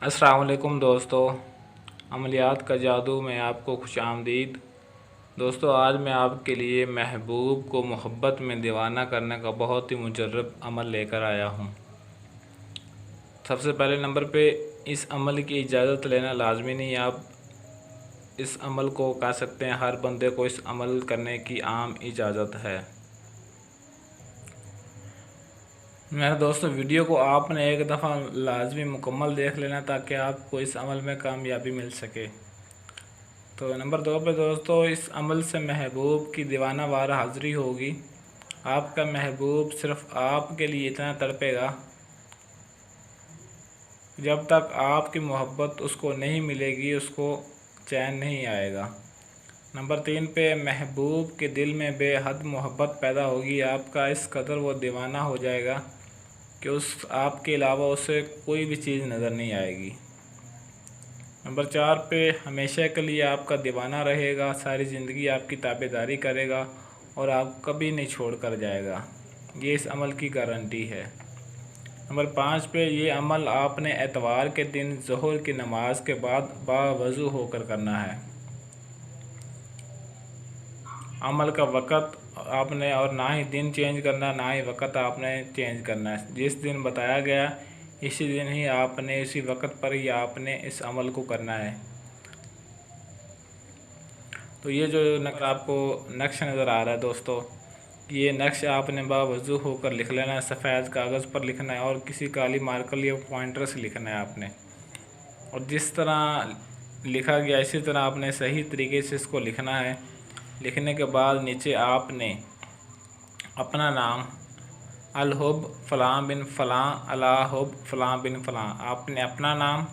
अस्सलाम वालेकुम दोस्तों, अमलियात का जादू में आपको खुशामदीद। दोस्तों, आज मैं आपके लिए महबूब को मोहब्बत में दीवाना करने का बहुत ही मुजर्रब अमल लेकर आया हूँ। सबसे पहले नंबर पे इस अमल की इजाज़त लेना लाजमी नहीं। आप इस अमल को कर सकते हैं, हर बंदे को इस अमल करने की आम इजाज़त है। मेरे दोस्तों, वीडियो को आपने एक दफ़ा लाजमी मुकम्मल देख लेना ताकि आपको इस अमल में कामयाबी मिल सके। तो नंबर 2 पे दोस्तों, इस अमल से महबूब की दीवाना वार हाज़िरी होगी। आपका महबूब सिर्फ़ आपके लिए इतना तड़पेगा, जब तक आपकी मोहब्बत उसको नहीं मिलेगी उसको चैन नहीं आएगा। नंबर 3 पे महबूब के दिल में बेहद मोहब्बत पैदा होगी। आपका इस कदर वो दीवाना हो जाएगा कि उस आपके अलावा उसे कोई भी चीज़ नज़र नहीं आएगी। नंबर 4 पे हमेशा के लिए आपका दीवाना रहेगा, सारी ज़िंदगी आपकी ताबेदारी करेगा और आप कभी नहीं छोड़ कर जाएगा। ये इस अमल की गारंटी है। नंबर 5 पे ये अमल आपने एतवार के दिन ज़ोहर की नमाज के बाद बावज़ू होकर करना है। अमल का वक़्त आपने और ना ही दिन चेंज करना, ना ही वक़्त आपने चेंज करना है। जिस दिन बताया गया इसी दिन ही आपने, इसी वक़्त पर ही आपने इस अमल को करना है। तो ये जो आपको नक्श नज़र आ रहा है दोस्तों, ये नक्श आपने बावज़ू होकर लिख लेना है, सफ़ेद कागज़ पर लिखना है और किसी काली मार्कर या पॉइंटर से लिखना है आपने। और जिस तरह लिखा गया इसी तरह आपने सही तरीके से इसको लिखना है। लिखने के बाद नीचे आपने अपना नाम अलहुब फ़लाँ बिन फ़लाँ अला हुब फ़लाँ बिन फ़लाँ, आपने अपना नाम,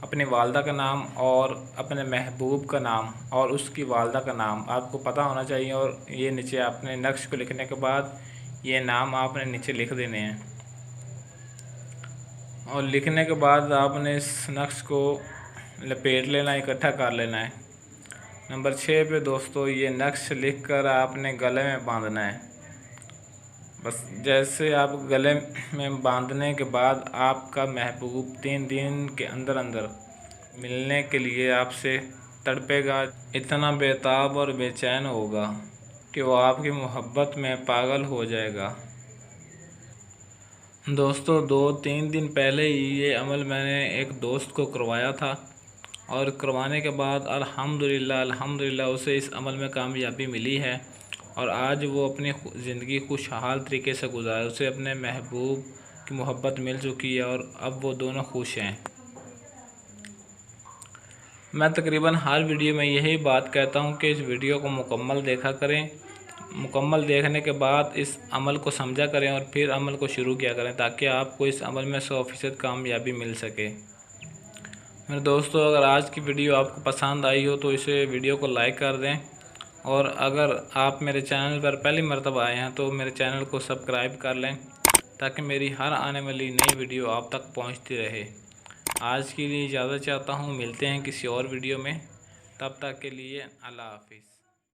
अपनी वालदा का नाम और अपने महबूब का नाम और उसकी वालदा का नाम आपको पता होना चाहिए। और ये नीचे आपने नक्श को लिखने के बाद ये नाम आपने नीचे लिख देने हैं। और लिखने के बाद आपने इस नक्श को लपेट लेना, इकट्ठा कर लेना है। नंबर 6 पे दोस्तों, ये नक्श लिखकर आपने गले में बांधना है। बस जैसे आप गले में बांधने के बाद आपका महबूब 3 दिन के अंदर अंदर मिलने के लिए आपसे तड़पेगा, इतना बेताब और बेचैन होगा कि वो आपकी मोहब्बत में पागल हो जाएगा। दोस्तों, 2-3 दिन पहले ही ये अमल मैंने एक दोस्त को करवाया था और करवाने के बाद अल्हम्दुलिल्लाह उसे इस अमल में कामयाबी मिली है और आज वो अपनी ज़िंदगी खुशहाल तरीके से गुजारे। उसे अपने महबूब की मोहब्बत मिल चुकी है और अब वो दोनों खुश हैं। मैं तकरीबन हर वीडियो में यही बात कहता हूँ कि इस वीडियो को मुकम्मल देखा करें। मुकम्मल देखने के बाद इस अमल को समझा करें और फिर अमल को शुरू किया करें ताकि आपको इस अमल में 100% कामयाबी मिल सके। मेरे दोस्तों, अगर आज की वीडियो आपको पसंद आई हो तो इसे वीडियो को लाइक कर दें और अगर आप मेरे चैनल पर पहली मर्तबा आए हैं तो मेरे चैनल को सब्सक्राइब कर लें ताकि मेरी हर आने वाली नई वीडियो आप तक पहुंचती रहे। आज के लिए इजाज़त चाहता हूं, मिलते हैं किसी और वीडियो में, तब तक के लिए अल्लाह हाफिज़।